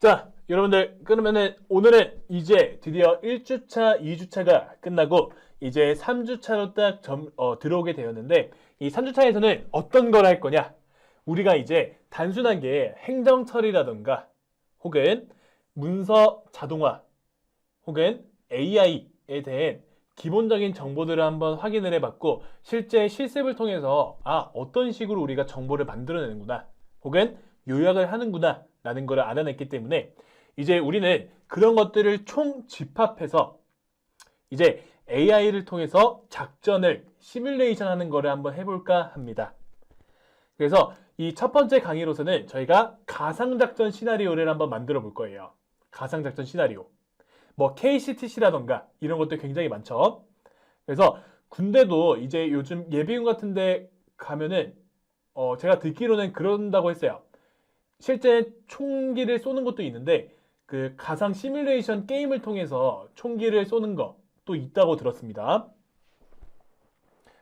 자, 여러분들, 그러면은 오늘은 이제 드디어 1주차, 2주차가 끝나고 이제 3주차로 딱 들어오게 되었는데, 이 3주차에서는 어떤 걸 할 거냐? 우리가 이제 단순하게 행정 처리라던가 혹은 문서 자동화 혹은 AI에 대한 기본적인 정보들을 한번 확인을 해봤고, 실제 실습을 통해서 어떤 식으로 우리가 정보를 만들어내는구나 혹은 요약을 하는구나 라는 걸 알아냈기 때문에 이제 우리는 그런 것들을 총 집합해서 이제 AI를 통해서 작전을 시뮬레이션 하는 거를 한번 해볼까 합니다. 그래서 이 첫 번째 강의로서는 저희가 가상작전 시나리오를 한번 만들어 볼 거예요. 가상작전 시나리오. 뭐 KCTC라던가 이런 것도 굉장히 많죠. 그래서 군대도 이제 요즘 예비군 같은데 가면은 제가 듣기로는 그런다고 했어요. 실제 총기를 쏘는 것도 있는데 그 가상 시뮬레이션 게임을 통해서 총기를 쏘는 것도 있다고 들었습니다.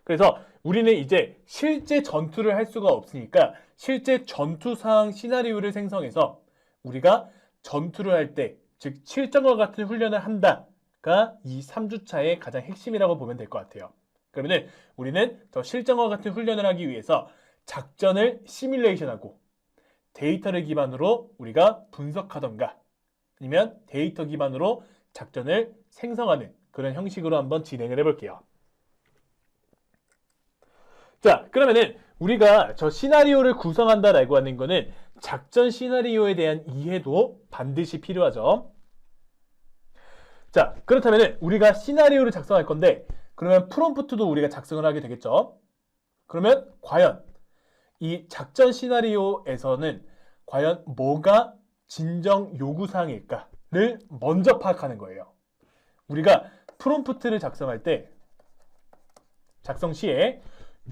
그래서 우리는 이제 실제 전투를 할 수가 없으니까 실제 전투 상황 시나리오를 생성해서 우리가 전투를 할 때, 즉 실전과 같은 훈련을 한다가 이 3주차의 가장 핵심이라고 보면 될 것 같아요. 그러면은 우리는 저 실전과 같은 훈련을 하기 위해서 작전을 시뮬레이션하고 데이터를 기반으로 우리가 분석하던가 아니면 데이터 기반으로 작전을 생성하는 그런 형식으로 한번 진행을 해볼게요. 자, 그러면은 우리가 저 시나리오를 구성한다라고 하는 거는 작전 시나리오에 대한 이해도 반드시 필요하죠. 자, 그렇다면은 우리가 시나리오를 작성할 건데 그러면 프롬프트도 우리가 작성을 하게 되겠죠. 그러면 과연 이 작전 시나리오에서는 과연 뭐가 진정 요구사항일까를 먼저 파악하는 거예요. 우리가 프롬프트를 작성할 때 작성 시에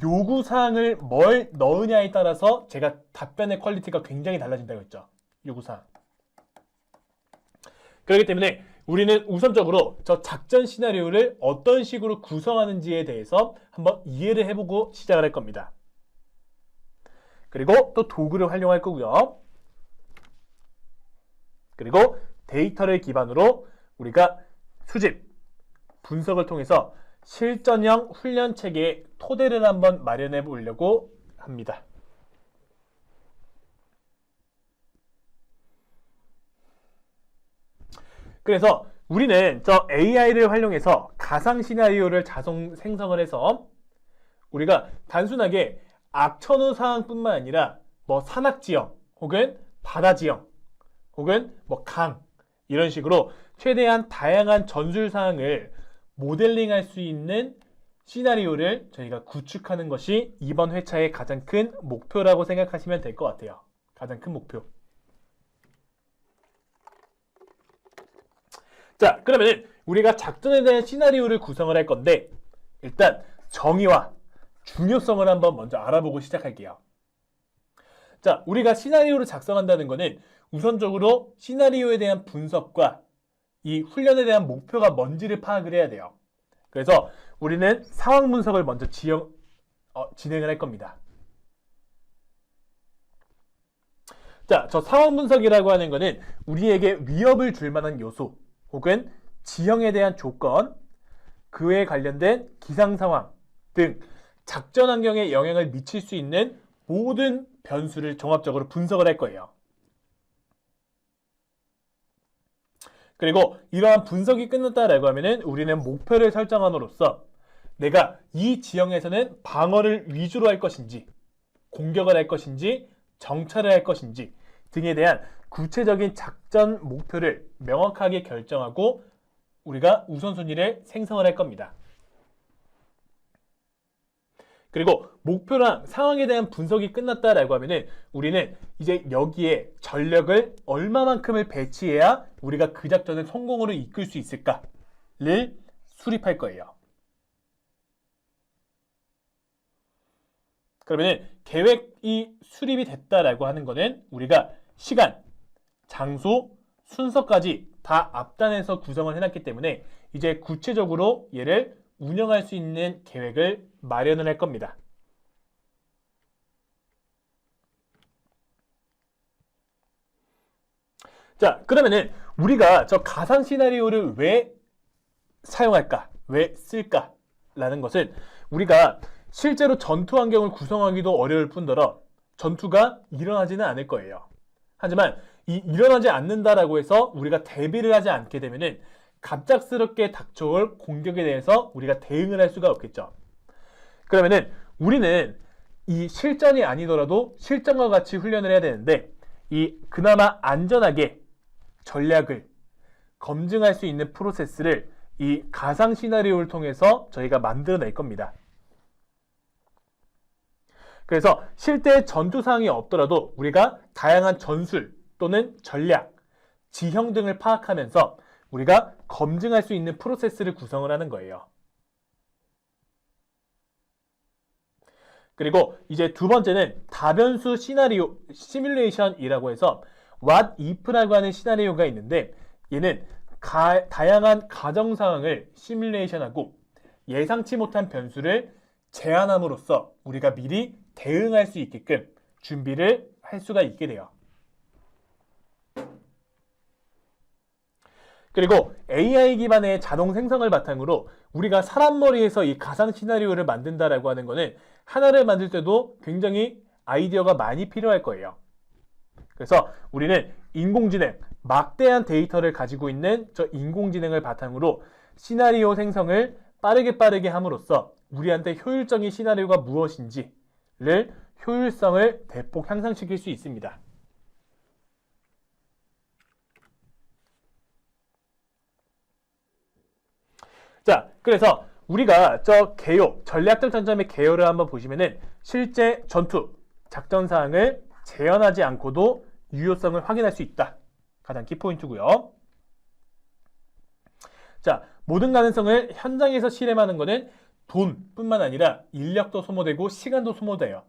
요구사항을 뭘 넣으냐에 따라서 제가 답변의 퀄리티가 굉장히 달라진다고 했죠. 요구사항. 그렇기 때문에 우리는 우선적으로 저 작전 시나리오를 어떤 식으로 구성하는지에 대해서 한번 이해를 해보고 시작을 할 겁니다. 그리고 또 도구를 활용할 거고요. 그리고 데이터를 기반으로 우리가 수집, 분석을 통해서 실전형 훈련 체계의 토대를 한번 마련해 보려고 합니다. 그래서 우리는 저 AI를 활용해서 가상 시나리오를 자동 생성을 해서 우리가 단순하게 악천후 상황뿐만 아니라 뭐 산악 지형 혹은 바다 지형 혹은 뭐 강 이런 식으로 최대한 다양한 전술 사항을 모델링할 수 있는 시나리오를 저희가 구축하는 것이 이번 회차의 가장 큰 목표라고 생각하시면 될 것 같아요. 가장 큰 목표. 자, 그러면 우리가 작전에 대한 시나리오를 구성을 할 건데 일단 정의와 중요성을 한번 먼저 알아보고 시작할게요. 자, 우리가 시나리오를 작성한다는 것은 우선적으로 시나리오에 대한 분석과 이 훈련에 대한 목표가 뭔지를 파악을 해야 돼요. 그래서 우리는 상황 분석을 먼저 진행을 할 겁니다. 자, 저 상황 분석이라고 하는 것은 우리에게 위협을 줄 만한 요소 혹은 지형에 대한 조건, 그에 관련된 기상 상황 등 작전 환경에 영향을 미칠 수 있는 모든 변수를 종합적으로 분석을 할 거예요. 그리고 이러한 분석이 끝났다라고 하면은 우리는 목표를 설정함으로써 내가 이 지형에서는 방어를 위주로 할 것인지, 공격을 할 것인지, 정찰을 할 것인지 등에 대한 구체적인 작전 목표를 명확하게 결정하고 우리가 우선순위를 생성을 할 겁니다. 그리고 목표랑 상황에 대한 분석이 끝났다라고 하면은 우리는 이제 여기에 전력을 얼마만큼을 배치해야 우리가 그 작전을 성공으로 이끌 수 있을까를 수립할 거예요. 그러면은 계획이 수립이 됐다라고 하는 거는 우리가 시간, 장소, 순서까지 다 앞단에서 구성을 해놨기 때문에 이제 구체적으로 얘를 운영할 수 있는 계획을 마련을 할 겁니다. 자, 그러면은 우리가 저 가상 시나리오를 왜 사용할까? 왜 쓸까? 라는 것은 우리가 실제로 전투 환경을 구성하기도 어려울 뿐더러 전투가 일어나지는 않을 거예요. 하지만 일어나지 않는다라고 해서 우리가 대비를 하지 않게 되면은 갑작스럽게 닥쳐올 공격에 대해서 우리가 대응을 할 수가 없겠죠. 그러면은 우리는 이 실전이 아니더라도 실전과 같이 훈련을 해야 되는데 이 그나마 안전하게 전략을 검증할 수 있는 프로세스를 이 가상 시나리오를 통해서 저희가 만들어낼 겁니다. 그래서 실제 전투 상황이 없더라도 우리가 다양한 전술 또는 전략, 지형 등을 파악하면서 우리가 검증할 수 있는 프로세스를 구성을 하는 거예요. 그리고 이제 두 번째는 다변수 시나리오 시뮬레이션이라고 해서 What If라고 하는 시나리오가 있는데 얘는 다양한 가정 상황을 시뮬레이션하고 예상치 못한 변수를 제한함으로써 우리가 미리 대응할 수 있게끔 준비를 할 수가 있게 돼요. 그리고 AI 기반의 자동 생성을 바탕으로 우리가 사람 머리에서 이 가상 시나리오를 만든다라고 하는 거는 하나를 만들 때도 굉장히 아이디어가 많이 필요할 거예요. 그래서 우리는 인공지능, 막대한 데이터를 가지고 있는 저 인공지능을 바탕으로 시나리오 생성을 빠르게 함으로써 우리한테 효율적인 시나리오가 무엇인지를 효율성을 대폭 향상시킬 수 있습니다. 자, 그래서 우리가 저 개요, 전략적 전점의 개요를 한번 보시면은 실제 전투, 작전 사항을 재현하지 않고도 유효성을 확인할 수 있다. 가장 키포인트고요. 자, 모든 가능성을 현장에서 실행하는 것은 돈뿐만 아니라 인력도 소모되고 시간도 소모돼요.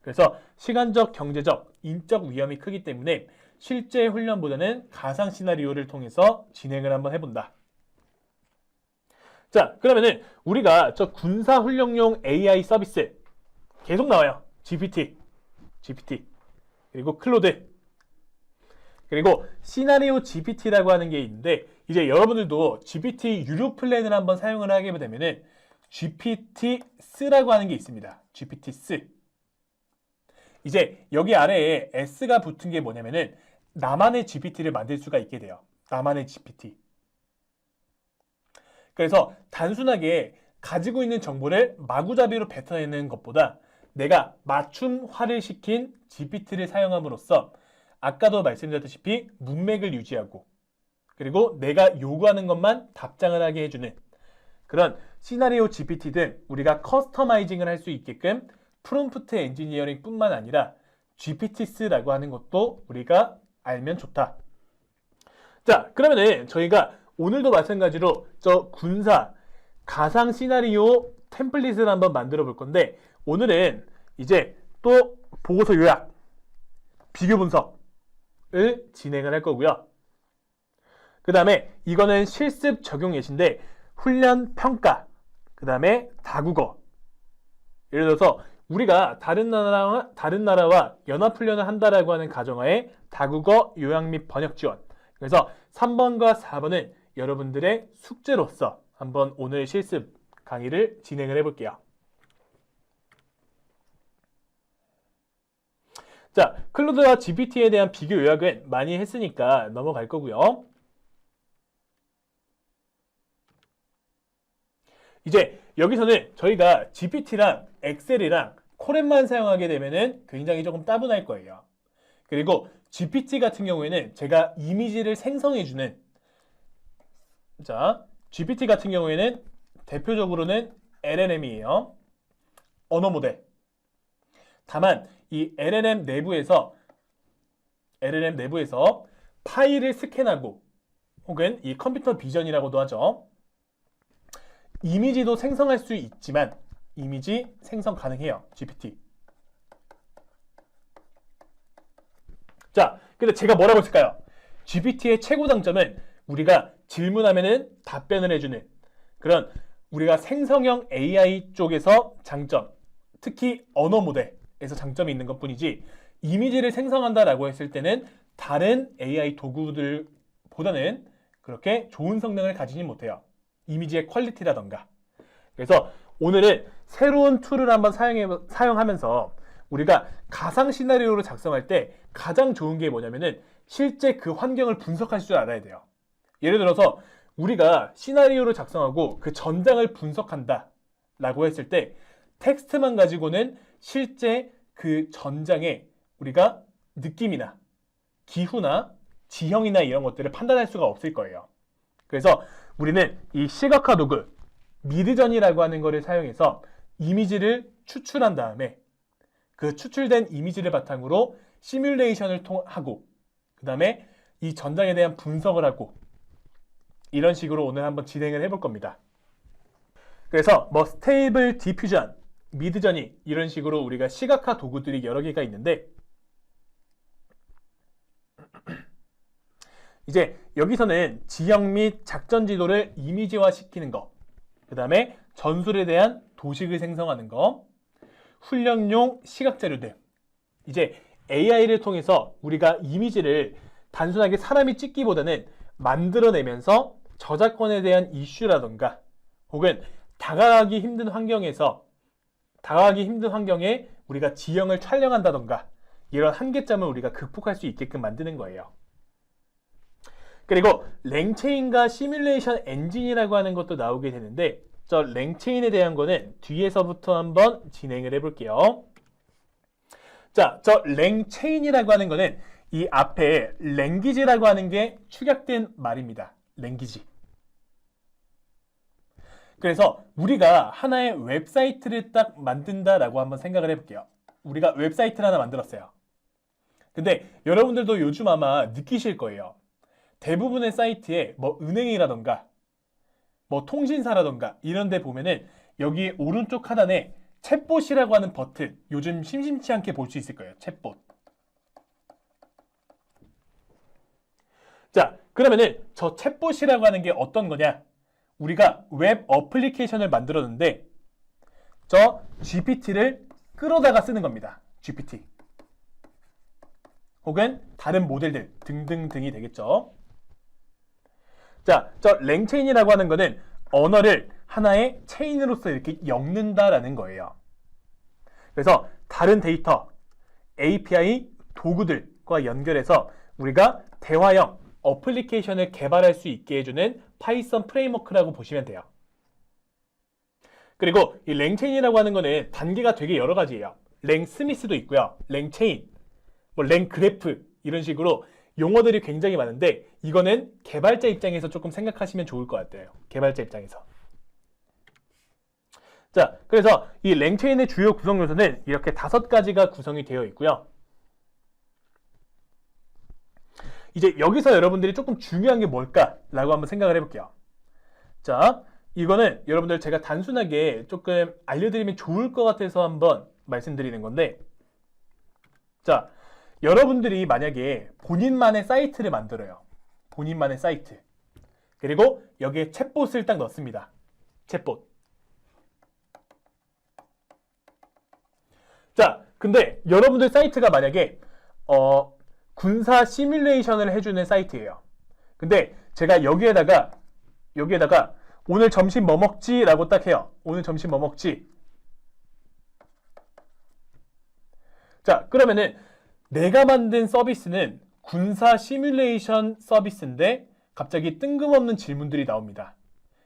그래서 시간적, 경제적, 인적 위험이 크기 때문에 실제 훈련보다는 가상 시나리오를 통해서 진행을 한번 해본다. 자, 그러면은 우리가 저 군사 훈련용 AI 서비스 계속 나와요. GPT, 그리고 클로드, 그리고 시나리오 GPT라고 하는 게 있는데 이제 여러분들도 GPT 유료 플랜을 한번 사용을 하게 되면은 GPT-4라고 하는 게 있습니다. GPT-4. 이제 여기 아래에 S가 붙은 게 뭐냐면은 나만의 GPT를 만들 수가 있게 돼요. 나만의 GPT. 그래서 단순하게 가지고 있는 정보를 마구잡이로 뱉어내는 것보다 내가 맞춤화를 시킨 GPT를 사용함으로써 아까도 말씀드렸다시피 문맥을 유지하고 그리고 내가 요구하는 것만 답장을 하게 해주는 그런 시나리오 GPT 등 우리가 커스터마이징을 할 수 있게끔 프롬프트 엔지니어링 뿐만 아니라 GPT-4라고 하는 것도 우리가 알면 좋다. 자, 그러면은 저희가 오늘도 마찬가지로 저 군사 가상 시나리오 템플릿을 한번 만들어 볼 건데 오늘은 이제 또 보고서 요약, 비교 분석을 진행을 할 거고요. 그 다음에 이거는 실습 적용 예시인데 훈련 평가, 그 다음에 다국어. 예를 들어서 우리가 다른 나라와 연합훈련을 한다라고 하는 가정하에 다국어 요약 및 번역 지원. 그래서 3번과 4번은 여러분들의 숙제로서 한번 오늘 실습 강의를 진행을 해볼게요. 자, 클로드와 GPT에 대한 비교 요약은 많이 했으니까 넘어갈 거고요. 이제 여기서는 저희가 GPT랑 엑셀이랑 코렛만 사용하게 되면은 굉장히 조금 따분할 거예요. 그리고 GPT 같은 경우에는 제가 이미지를 생성해주는 자, GPT 같은 경우에는 대표적으로는 LLM이에요. 언어 모델. 다만 이 LLM 내부에서 파일을 스캔하고 혹은 이 컴퓨터 비전이라고도 하죠. 이미지도 생성할 수 있지만 이미지 생성 가능해요. GPT. 자, 근데 제가 뭐라고 했을까요? GPT의 최고 장점은 우리가 질문하면은 답변을 해주는 그런 우리가 생성형 AI 쪽에서 장점, 특히 언어 모델에서 장점이 있는 것 뿐이지 이미지를 생성한다라고 했을 때는 다른 AI 도구들보다는 그렇게 좋은 성능을 가지진 못해요. 이미지의 퀄리티라던가. 그래서 오늘은 새로운 툴을 한번 사용하면서 우리가 가상 시나리오를 작성할 때 가장 좋은 게 뭐냐면은 실제 그 환경을 분석할 줄 알아야 돼요. 예를 들어서 우리가 시나리오를 작성하고 그 전장을 분석한다 라고 했을 때 텍스트만 가지고는 실제 그 전장에 우리가 느낌이나 기후나 지형이나 이런 것들을 판단할 수가 없을 거예요. 그래서 우리는 이 시각화 도구 미드전이라고 하는 거를 사용해서 이미지를 추출한 다음에 그 추출된 이미지를 바탕으로 시뮬레이션을 하고 그 다음에 이 전장에 대한 분석을 하고 이런 식으로 오늘 한번 진행을 해볼 겁니다. 그래서 뭐 스테이블 디퓨전, 미드저니 이런 식으로 우리가 시각화 도구들이 여러 개가 있는데 이제 여기서는 지형 및 작전 지도를 이미지화 시키는 거, 그 다음에 전술에 대한 도식을 생성하는 거, 훈련용 시각 자료들. 이제 AI를 통해서 우리가 이미지를 단순하게 사람이 찍기보다는 만들어내면서 저작권에 대한 이슈라던가 혹은 다가가기 힘든 환경에 우리가 지형을 촬영한다던가 이런 한계점을 우리가 극복할 수 있게끔 만드는 거예요. 그리고 랭체인과 시뮬레이션 엔진이라고 하는 것도 나오게 되는데 저 랭체인에 대한 거는 뒤에서부터 한번 진행을 해볼게요. 자, 저 랭체인이라고 하는 거는 이 앞에 랭귀지라고 하는 게 축약된 말입니다. 랭귀지. 그래서 우리가 하나의 웹사이트를 딱 만든다라고 한번 생각을 해볼게요. 우리가 웹사이트를 하나 만들었어요. 근데 여러분들도 요즘 아마 느끼실 거예요. 대부분의 사이트에 뭐 은행이라던가 뭐 통신사라던가 이런 데 보면은 여기 오른쪽 하단에 챗봇이라고 하는 버튼 요즘 심심치 않게 볼 수 있을 거예요. 챗봇. 자, 그러면은 저 챗봇이라고 하는 게 어떤 거냐? 우리가 웹 어플리케이션을 만들었는데 저 GPT를 끌어다가 쓰는 겁니다. GPT. 혹은 다른 모델들 등등등이 되겠죠. 자, 저 랭체인이라고 하는 거는 언어를 하나의 체인으로서 이렇게 엮는다라는 거예요. 그래서 다른 데이터, API 도구들과 연결해서 우리가 대화형 어플리케이션을 개발할 수 있게 해주는 파이썬 프레임워크라고 보시면 돼요. 그리고 이 랭체인이라고 하는 거는 단계가 되게 여러 가지예요. 랭스미스도 있고요. 랭체인, 뭐 랭그래프 이런 식으로 용어들이 굉장히 많은데 이거는 개발자 입장에서 조금 생각하시면 좋을 것 같아요. 개발자 입장에서. 자, 그래서 이 랭체인의 주요 구성 요소는 이렇게 5가지가 구성이 되어 있고요. 이제 여기서 여러분들이 조금 중요한 게 뭘까라고 한번 생각을 해볼게요. 자, 이거는 여러분들 제가 단순하게 조금 알려드리면 좋을 것 같아서 한번 말씀드리는 건데 자, 여러분들이 만약에 본인만의 사이트를 만들어요. 본인만의 사이트. 그리고 여기에 챗봇을 딱 넣습니다. 챗봇. 자, 근데 여러분들 사이트가 만약에 군사 시뮬레이션을 해주는 사이트예요. 근데 제가 여기에다가 오늘 점심 뭐 먹지? 라고 딱 해요. 오늘 점심 뭐 먹지? 자, 그러면은 내가 만든 서비스는 군사 시뮬레이션 서비스인데 갑자기 뜬금없는 질문들이 나옵니다.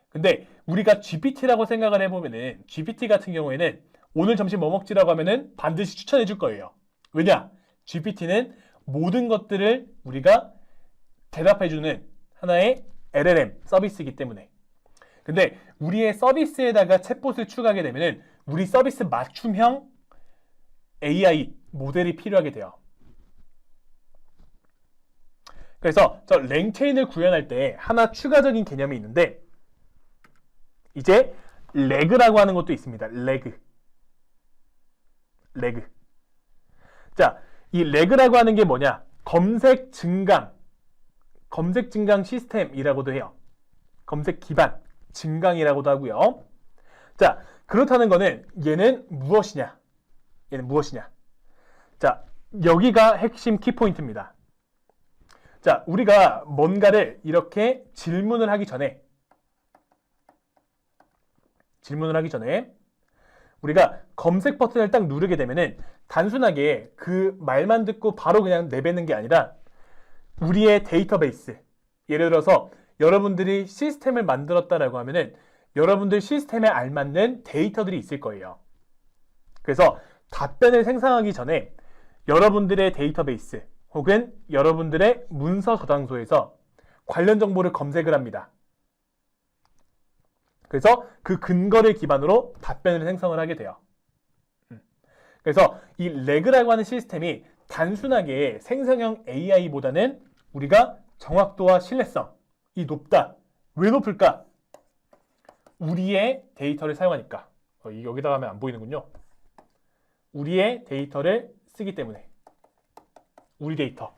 근데 우리가 GPT라고 생각을 해보면은 GPT 같은 경우에는 오늘 점심 뭐 먹지라고 하면은 반드시 추천해 줄 거예요. 왜냐? GPT는 모든 것들을 우리가 대답해주는 하나의 LLM 서비스이기 때문에. 근데 우리의 서비스에다가 챗봇을 추가하게 되면은 우리 서비스 맞춤형 AI 모델이 필요하게 돼요. 그래서 저 랭체인을 구현할 때 하나 추가적인 개념이 있는데 이제 레그라고 하는 것도 있습니다. 레그. 자, 이 레그라고 하는 게 뭐냐? 검색 증강 시스템이라고도 해요. 검색 기반 증강이라고도 하고요. 자, 그렇다는 거는 얘는 무엇이냐? 자, 여기가 핵심 키포인트입니다. 자, 우리가 뭔가를 이렇게 질문을 하기 전에 우리가 검색 버튼을 딱 누르게 되면은 단순하게 그 말만 듣고 바로 그냥 내뱉는 게 아니라 우리의 데이터베이스, 예를 들어서 여러분들이 시스템을 만들었다라고 하면은 여러분들 시스템에 알맞는 데이터들이 있을 거예요. 그래서 답변을 생성하기 전에 여러분들의 데이터베이스 혹은 여러분들의 문서 저장소에서 관련 정보를 검색을 합니다. 그래서 그 근거를 기반으로 답변을 생성을 하게 돼요. 그래서 이 레그라고 하는 시스템이 단순하게 생성형 AI보다는 우리가 정확도와 신뢰성이 높다. 왜 높을까? 우리의 데이터를 사용하니까. 여기다가 하면 안 보이는군요. 우리의 데이터를 쓰기 때문에. 우리 데이터.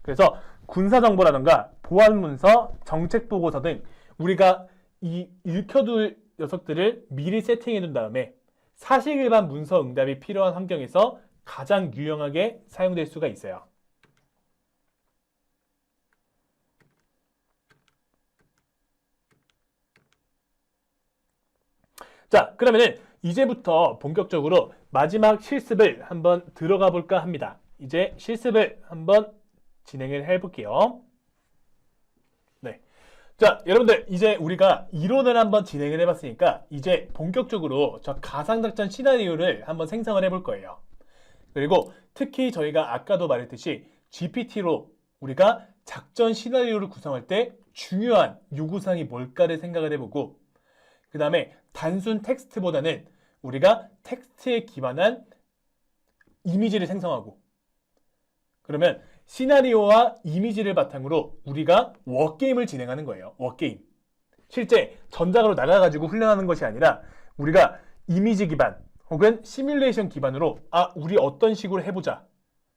그래서 군사정보라든가 보안문서, 정책보고서 등 우리가 이 읽혀둘 녀석들을 미리 세팅해둔 다음에 사실일반 문서 응답이 필요한 환경에서 가장 유용하게 사용될 수가 있어요. 자, 그러면은 이제부터 본격적으로 마지막 실습을 한번 들어가 볼까 합니다. 이제 실습을 한번 진행을 해볼게요. 네. 자, 여러분들 이제 우리가 이론을 한번 진행을 해봤으니까 이제 본격적으로 저 가상작전 시나리오를 한번 생성을 해볼 거예요. 그리고 특히 저희가 아까도 말했듯이 GPT로 우리가 작전 시나리오를 구성할 때 중요한 요구사항이 뭘까를 생각을 해보고 그 다음에 단순 텍스트보다는 우리가 텍스트에 기반한 이미지를 생성하고 그러면 시나리오와 이미지를 바탕으로 우리가 워게임을 진행하는 거예요. 워게임. 실제 전장으로 나가가지고 훈련하는 것이 아니라 우리가 이미지 기반 혹은 시뮬레이션 기반으로 우리 어떤 식으로 해보자.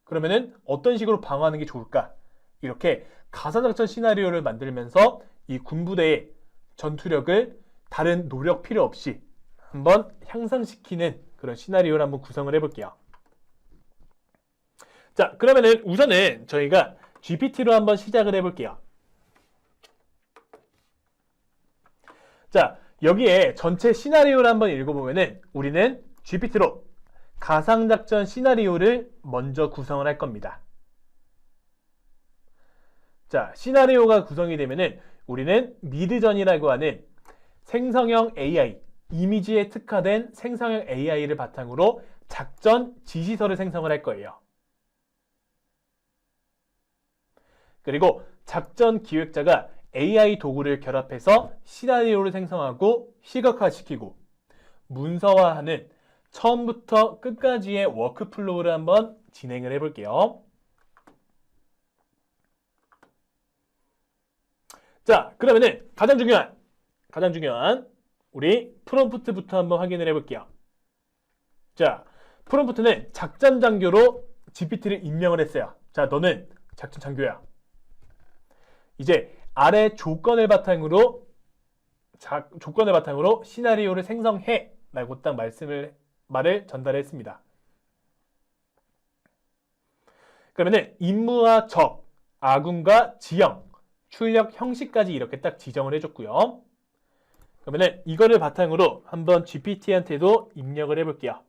그러면은 어떤 식으로 방어하는 게 좋을까? 이렇게 가상작전 시나리오를 만들면서 이 군부대의 전투력을 다른 노력 필요 없이 한번 향상시키는 그런 시나리오를 한번 구성을 해볼게요. 자, 그러면은 우선은 저희가 GPT로 한번 시작을 해볼게요. 자, 여기에 전체 시나리오를 한번 읽어보면은 우리는 GPT로 가상작전 시나리오를 먼저 구성을 할 겁니다. 자, 시나리오가 구성이 되면은 우리는 미드전이라고 하는 생성형 AI, 이미지에 특화된 생성형 AI를 바탕으로 작전 지시서를 생성을 할 거예요. 그리고 작전 기획자가 AI 도구를 결합해서 시나리오를 생성하고 시각화시키고 문서화하는 처음부터 끝까지의 워크플로우를 한번 진행을 해볼게요. 자, 그러면은 가장 중요한 우리 프롬프트부터 한번 확인을 해볼게요. 자, 프롬프트는 작전 장교로 GPT를 임명을 했어요. 자, 너는 작전 장교야. 이제 아래 조건을 바탕으로 시나리오를 생성해 라고 딱 말을 전달했습니다. 그러면은 임무와 적, 아군과 지형, 출력 형식까지 이렇게 딱 지정을 해줬고요. 그러면은 이거를 바탕으로 한번 GPT한테도 입력을 해볼게요.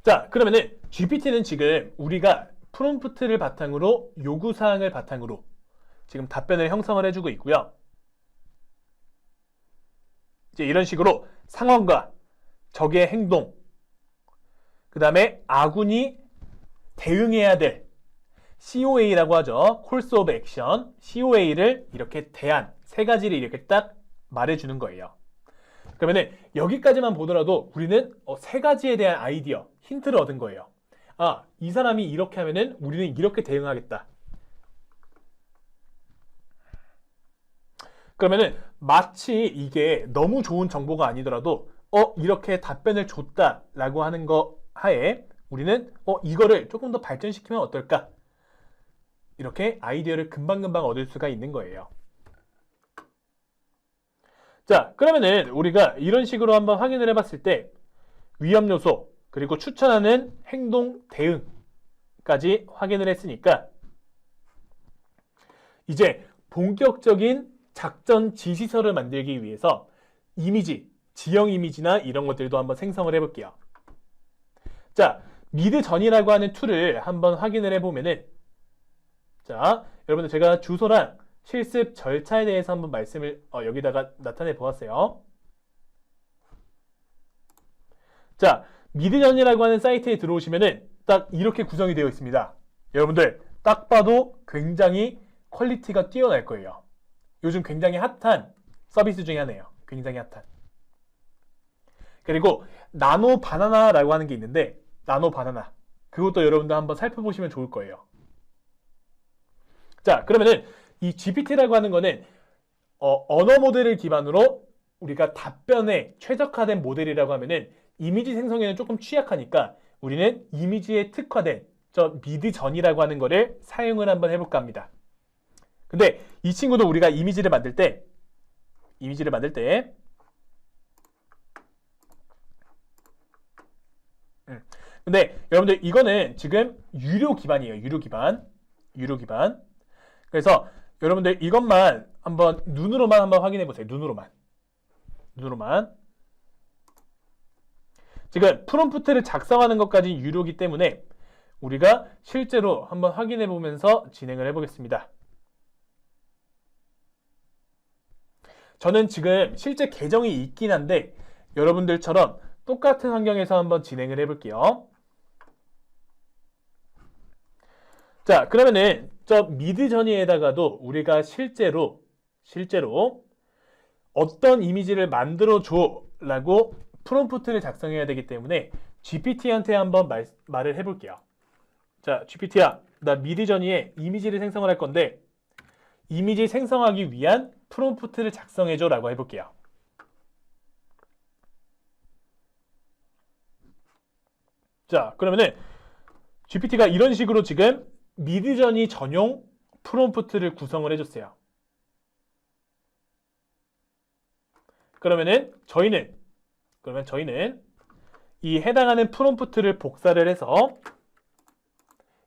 자, 그러면은 GPT는 지금 우리가 프롬프트를 바탕으로 요구사항을 바탕으로 지금 답변을 형성을 해주고 있고요. 이제 이런 식으로 상황과 적의 행동, 그 다음에 아군이 대응해야 될 COA라고 하죠. Course of Action, COA를 이렇게 대안, 세 가지를 이렇게 딱 말해주는 거예요. 그러면은 여기까지만 보더라도 우리는 세 가지에 대한 아이디어, 힌트를 얻은 거예요. 이 사람이 이렇게 하면은 우리는 이렇게 대응하겠다. 그러면은 마치 이게 너무 좋은 정보가 아니더라도 이렇게 답변을 줬다라고 하는 거 하에 우리는 이거를 조금 더 발전시키면 어떨까? 이렇게 아이디어를 금방금방 얻을 수가 있는 거예요. 자, 그러면은 우리가 이런 식으로 한번 확인을 해봤을 때 위험 요소, 그리고 추천하는 행동 대응까지 확인을 했으니까 이제 본격적인 작전 지시서를 만들기 위해서 이미지, 지형 이미지나 이런 것들도 한번 생성을 해볼게요. 자, 미드전이라고 하는 툴을 한번 확인을 해보면은, 자, 여러분들 제가 주소랑 실습 절차에 대해서 한번 말씀을 여기다가 나타내 보았어요. 자, 미드전이라고 하는 사이트에 들어오시면은 딱 이렇게 구성이 되어 있습니다. 여러분들 딱 봐도 굉장히 퀄리티가 뛰어날 거예요. 요즘 굉장히 핫한 서비스 중에 하나예요. 굉장히 핫한. 그리고 나노 바나나라고 하는 게 있는데, 나노 바나나, 그것도 여러분들 한번 살펴보시면 좋을 거예요. 자, 그러면은 이 GPT라고 하는 거는 언어 모델을 기반으로 우리가 답변에 최적화된 모델이라고 하면은 이미지 생성에는 조금 취약하니까 우리는 이미지에 특화된 저 미드전이라고 하는 거를 사용을 한번 해볼까 합니다. 근데 이 친구도 우리가 이미지를 만들 때 근데 여러분들 이거는 지금 유료 기반이에요. 유료 기반. 그래서 여러분들 이것만 한번 눈으로만 한번 확인해 보세요. 눈으로만. 지금 프롬프트를 작성하는 것까지 유료이기 때문에 우리가 실제로 한번 확인해 보면서 진행을 해 보겠습니다. 저는 지금 실제 계정이 있긴 한데 여러분들처럼 똑같은 환경에서 한번 진행을 해 볼게요. 자, 그러면은 저 미드저니에다가도 우리가 실제로 어떤 이미지를 만들어 줘 라고 프롬프트를 작성해야 되기 때문에 GPT한테 한번 말을 해볼게요. 자, GPT야, 나 미드저니에 이미지를 생성을 할 건데 이미지 생성하기 위한 프롬프트를 작성해줘 라고 해볼게요. 자, 그러면은 GPT가 이런 식으로 지금 미드저니 전용 프롬프트를 구성을 해줬어요. 그러면 저희는 이 해당하는 프롬프트를 복사를 해서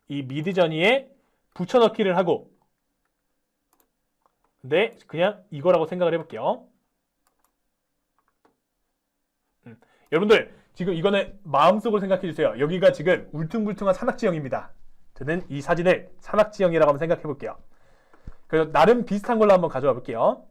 이 미드저니에 붙여넣기를 하고, 근데 그냥 이거라고 생각을 해볼게요. 여러분들 지금 이거는 마음속으로 생각해 주세요. 여기가 지금 울퉁불퉁한 산악지형입니다. 저는 이 사진을 산악지형이라고 한번 생각해 볼게요. 그래서 나름 비슷한 걸로 한번 가져와 볼게요.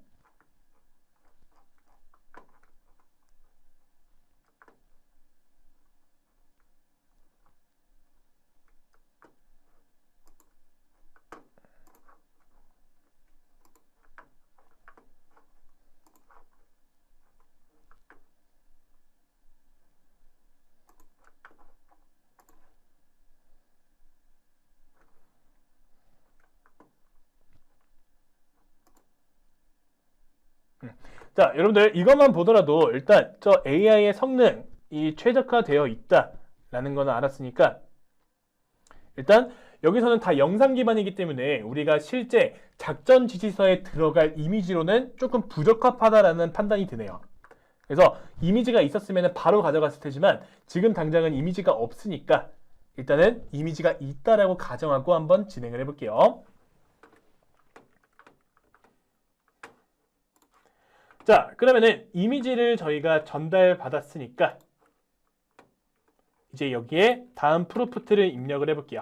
자, 여러분들 이것만 보더라도 일단 저 AI의 성능이 최적화되어 있다라는 거는 알았으니까 일단 여기서는 다 영상 기반이기 때문에 우리가 실제 작전 지시서에 들어갈 이미지로는 조금 부적합하다라는 판단이 드네요. 그래서 이미지가 있었으면 바로 가져갔을 테지만 지금 당장은 이미지가 없으니까 일단은 이미지가 있다라고 가정하고 한번 진행을 해볼게요. 자, 그러면은 이미지를 저희가 전달받았으니까 이제 여기에 다음 프롬프트를 입력을 해볼게요.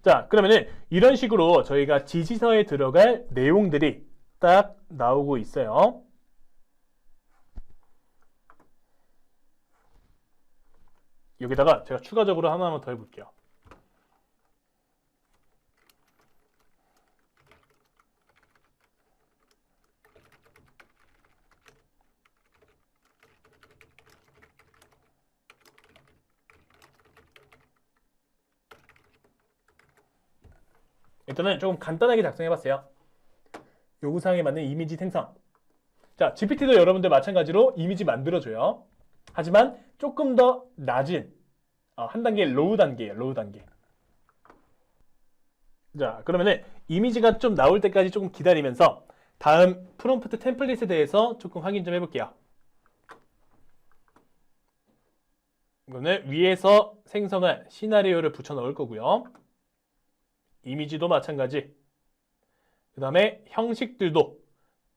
자, 그러면은 이런 식으로 저희가 지시서에 들어갈 내용들이 딱 나오고 있어요. 여기다가 제가 추가적으로 하나만 더 해볼게요. 일단은 조금 간단하게 작성해봤어요. 요구사항에 맞는 이미지 생성. 자, GPT도 여러분들 마찬가지로 이미지 만들어줘요. 하지만 조금 더 낮은 한 단계 로우 단계예요. 로우 단계. 자, 그러면은 이미지가 좀 나올 때까지 조금 기다리면서 다음 프롬프트 템플릿에 대해서 조금 확인 좀 해볼게요. 이거는 위에서 생성한 시나리오를 붙여 넣을 거고요. 이미지도 마찬가지. 그 다음에 형식들도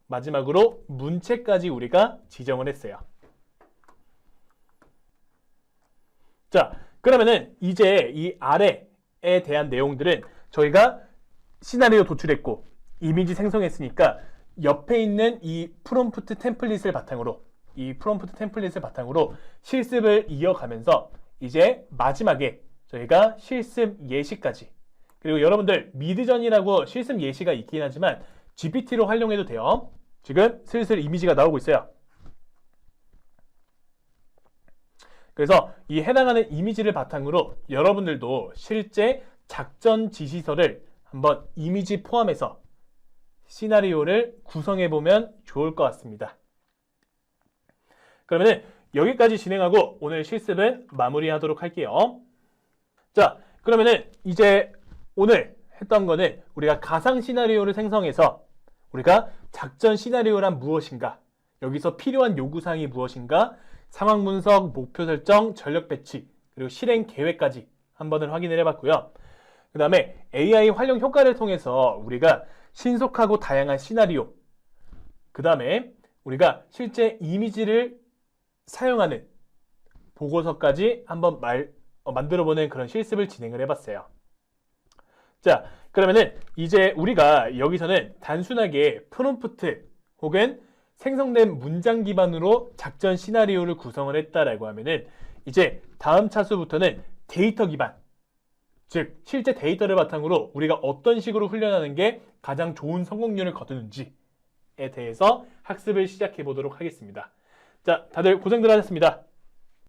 마지막으로 문체까지 우리가 지정을 했어요. 자, 그러면은 이제 이 아래에 대한 내용들은 저희가 시나리오 도출했고 이미지 생성했으니까 옆에 있는 이 프롬프트 템플릿을 바탕으로 실습을 이어가면서 이제 마지막에 저희가 실습 예시까지, 그리고 여러분들 미드전이라고 실습 예시가 있긴 하지만 GPT로 활용해도 돼요. 지금 슬슬 이미지가 나오고 있어요. 그래서 이 해당하는 이미지를 바탕으로 여러분들도 실제 작전 지시서를 한번 이미지 포함해서 시나리오를 구성해보면 좋을 것 같습니다. 그러면 여기까지 진행하고 오늘 실습은 마무리하도록 할게요. 자, 그러면은 이제 오늘 했던 거는 우리가 가상 시나리오를 생성해서 우리가 작전 시나리오란 무엇인가, 여기서 필요한 요구사항이 무엇인가, 상황 분석, 목표 설정, 전력 배치, 그리고 실행 계획까지 한번을 확인을 해봤고요. 그 다음에 AI 활용 효과를 통해서 우리가 신속하고 다양한 시나리오, 그 다음에 우리가 실제 이미지를 사용하는 보고서까지 한번 만들어보는 그런 실습을 진행을 해봤어요. 자, 그러면은 이제 우리가 여기서는 단순하게 프롬프트 혹은 생성된 문장 기반으로 작전 시나리오를 구성을 했다라고 하면은 이제 다음 차수부터는 데이터 기반, 즉 실제 데이터를 바탕으로 우리가 어떤 식으로 훈련하는 게 가장 좋은 성공률을 거두는지에 대해서 학습을 시작해 보도록 하겠습니다. 자, 다들 고생들 하셨습니다.